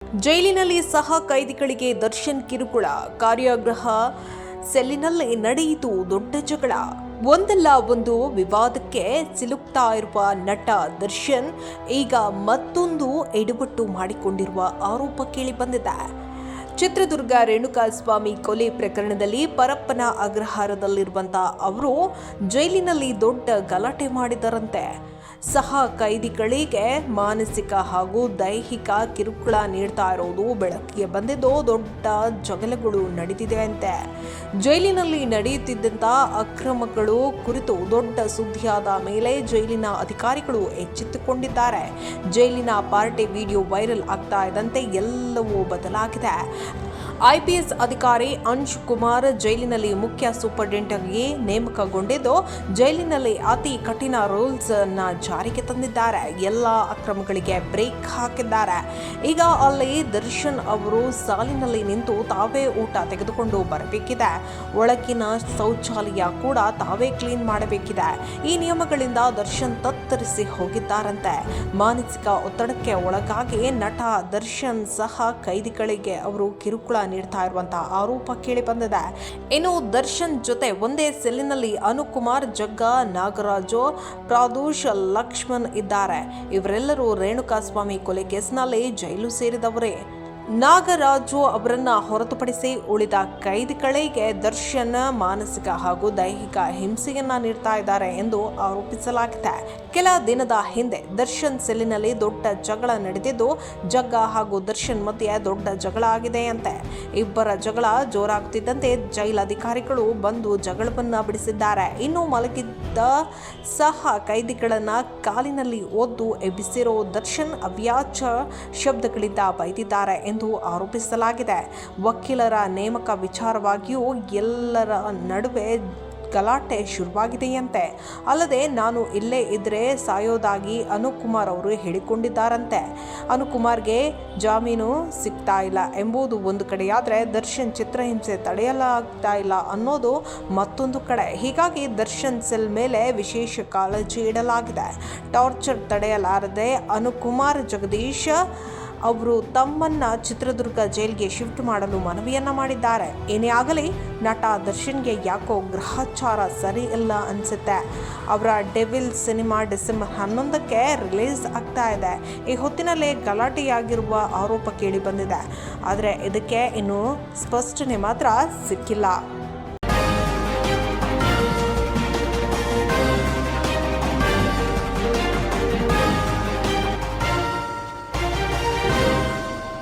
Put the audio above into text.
ಜೈಲಿನಲ್ಲಿ ಸಹ ಕೈದಿಗಳಿಗೆ ದರ್ಶನ್ ಕಿರುಕುಳ, ಕಾರಾಗೃಹ ಸೆಲ್ಲಿನಲ್ಲಿ ನಡೆಯಿತು ದೊಡ್ಡ ಜಗಳ. ಒಂದಲ್ಲ ಒಂದು ವಿವಾದಕ್ಕೆ ಸಿಲುಕ್ತಾ ಇರುವ ನಟ ದರ್ಶನ್ ಈಗ ಮತ್ತೊಂದು ಎಡವಟ್ಟು ಮಾಡಿಕೊಂಡಿರುವ ಆರೋಪ ಕೇಳಿಬಂದಿದೆ. ಚಿತ್ರದುರ್ಗ ರೇಣುಕಾಸ್ವಾಮಿ ಕೊಲೆ ಪ್ರಕರಣದಲ್ಲಿ ಪರಪ್ಪನ ಅಗ್ರಹಾರದಲ್ಲಿರುವಂತಹ ಅವರು ಜೈಲಿನಲ್ಲಿ ದೊಡ್ಡ ಗಲಾಟೆ ಮಾಡಿದರಂತೆ. ಸಹ ಕೈದಿಗಳಿಗೆ ಮಾನಸಿಕ ಹಾಗೂ ದೈಹಿಕ ಕಿರುಕುಳ ನೀಡ್ತಾ ಇರೋದು ಬೆಳಕಿಗೆ ಬಂದಿದ್ದು ದೊಡ್ಡ ಜಗಳಗಳು ನಡೆದಿದೆ ಅಂತೆ. ಜೈಲಿನಲ್ಲಿ ನಡೆಯುತ್ತಿದ್ದಂಥ ಅಕ್ರಮಗಳು ಕುರಿತು ದೊಡ್ಡ ಸುದ್ದಿಯಾದ ಮೇಲೆ ಜೈಲಿನ ಅಧಿಕಾರಿಗಳು ಎಚ್ಚೆತ್ತುಕೊಂಡಿದ್ದಾರೆ. ಜೈಲಿನ ಪಾರ್ಟಿ ವಿಡಿಯೋ ವೈರಲ್ ಆಗ್ತಾ ಇದ್ದಂತೆ ಎಲ್ಲವೂ ಬದಲಾಗಿದೆ. ಐಪಿಎಸ್ ಅಧಿಕಾರಿ ಅಂಶ್ ಕುಮಾರ್ ಜೈಲಿನಲ್ಲಿ ಮುಖ್ಯ ಸೂಪರಿಂಟೆಂಡೆಂಟ್ ಆಗಿ ನೇಮಕಗೊಂಡಿದ್ದು ಜೈಲಿನಲ್ಲಿ ಅತಿ ಕಠಿಣ ರೂಲ್ಸ್ ಅನ್ನ ಜಾರಿಗೆ ತಂದಿದ್ದಾರೆ. ಎಲ್ಲ ಅಕ್ರಮಗಳಿಗೆ ಬ್ರೇಕ್ ಹಾಕಿದ್ದಾರೆ. ಈಗ ಅಲ್ಲಿ ದರ್ಶನ್ ಅವರು ಸಾಲಿನಲ್ಲಿ ನಿಂತು ತಾವೇ ಊಟ ತೆಗೆದುಕೊಂಡು ಬರಬೇಕಿದೆ. ಒಳಗಿನ ಶೌಚಾಲಯ ಕೂಡ ತಾವೇ ಕ್ಲೀನ್ ಮಾಡಬೇಕಿದೆ. ಈ ನಿಯಮಗಳಿಂದ ದರ್ಶನ್ ತತ್ತರಿಸಿ ಹೋಗಿದ್ದಾರಂತೆ. ಮಾನಸಿಕ ಒತ್ತಡಕ್ಕೆ ಒಳಗಾಗಿ ನಟ ದರ್ಶನ್ ಸಹ ಕೈದಿಗಳಿಗೆ ಅವರು ಕಿರುಕುಳ ನೀಡ್ತಾ ಇರುವಂತಹ ಆರೋಪ ಕೇಳಿ ಬಂದಿದೆ. ಇನ್ನು ದರ್ಶನ್ ಜೊತೆ ಒಂದೇ ಸೆಲ್ಲಿನಲ್ಲಿ ಅನುಕುಮಾರ್, ಜಗ್ಗ, ನಾಗರಾಜು, ಪ್ರಾದೂಷ್, ಲಕ್ಷ್ಮಣ್ ಇದ್ದಾರೆ. ಇವರೆಲ್ಲರೂ ರೇಣುಕಾಸ್ವಾಮಿ ಕೊಲೆ ಕೇಸ್ನಲ್ಲಿ ಜೈಲು ಸೇರಿದವರೇ. ನಾಗರಾಜು ಅವರನ್ನ ಹೊರತುಪಡಿಸಿ ಉಳಿದ ಕೈದಿಗಳಿಗೆ ದರ್ಶನ್ ಮಾನಸಿಕ ಹಾಗೂ ದೈಹಿಕ ಹಿಂಸೆಯನ್ನ ನೀಡ್ತಾ ಇದ್ದಾರೆ ಎಂದು ಆರೋಪಿಸಲಾಗಿದೆ. ಕೆಲ ದಿನದ ಹಿಂದೆ ದರ್ಶನ್ ಸೆಲ್ಲಿನಲ್ಲಿ ದೊಡ್ಡ ಜಗಳ ನಡೆದಿದ್ದು ಜಗ್ಗ ಹಾಗೂ ದರ್ಶನ್ ಮಧ್ಯೆ ದೊಡ್ಡ ಜಗಳ ಆಗಿದೆಯಂತೆ. ಇಬ್ಬರ ಜಗಳ ಜೋರಾಗುತ್ತಿದ್ದಂತೆ ಜೈಲಧಿಕಾರಿಗಳು ಬಂದು ಜಗಳವನ್ನ ಬಿಡಿಸಿದ್ದಾರೆ. ಇನ್ನು ಮಲಗಿದ್ದ ಸಹ ಕೈದಿಗಳನ್ನ ಕಾಲಿನಲ್ಲಿ ಒದ್ದು ಎಬ್ಬಿಸಿರೋ ದರ್ಶನ್ ಅವ್ಯಾಚ ಶಬ್ದಗಳಿಂದ ಬೈದಿದ್ದಾರೆ ಎಂದು ಆರೋಪಿಸಲಾಗಿದೆ. ವಕೀಲರ ನೇಮಕ ವಿಚಾರವಾಗಿಯೂ ಎಲ್ಲರ ನಡುವೆ ಗಲಾಟೆ ಶುರುವಾಗಿದೆಯಂತೆ. ಅಲ್ಲದೆ ನಾನು ಇಲ್ಲೇ ಇದ್ರೆ ಸಾಯೋದಾಗಿ ಅನುಕುಮಾರ್ ಅವರು ಹೇಳಿಕೊಂಡಿದ್ದಾರಂತೆ. ಅನುಕುಮಾರ್ಗೆ ಜಾಮೀನು ಸಿಗ್ತಾ ಇಲ್ಲ ಎಂಬುದು ಒಂದು ಕಡೆಯಾದರೆ ದರ್ಶನ್ ಚಿತ್ರಹಿಂಸೆ ತಡೆಯಲಾಗ್ತಾ ಇಲ್ಲ ಅನ್ನೋದು ಮತ್ತೊಂದು ಕಡೆ. ಹೀಗಾಗಿ ದರ್ಶನ್ ಸೆಲ್ ಮೇಲೆ ವಿಶೇಷ ಕಾಳಜಿ ಇಡಲಾಗಿದೆ. ಟಾರ್ಚರ್ ತಡೆಯಲಾರದೆ ಅನುಕುಮಾರ್, ಜಗದೀಶ್ ಅವರು ತಮ್ಮನ್ನ ಚಿತ್ರದುರ್ಗ ಜೈಲಿಗೆ ಶಿಫ್ಟ್ ಮಾಡಲು ಮನವಿಯನ್ನ ಮಾಡಿದ್ದಾರೆ. ಏನೇ ಆಗಲಿ ನಟ ದರ್ಶನ್ಗೆ ಯಾಕೋ ಗ್ರಹಚಾರ ಸರಿ ಇಲ್ಲ ಅನ್ಸುತ್ತೆ. ಅವರ ಡೆವಿಲ್ ಸಿನಿಮಾ ಡಿಸೆಂಬರ್ 11ಕ್ಕೆ ರಿಲೀಸ್ ಆಗ್ತಾ ಇದೆ. ಈ ಹೊತ್ತಿನಲ್ಲೇ ಗಲಾಟೆಯಾಗಿರುವ ಆರೋಪ ಕೇಳಿ ಬಂದಿದೆ. ಆದರೆ ಇದಕ್ಕೆ ಇನ್ನೂ ಸ್ಪಷ್ಟನೆ ಮಾತ್ರ ಸಿಕ್ಕಿಲ್ಲ.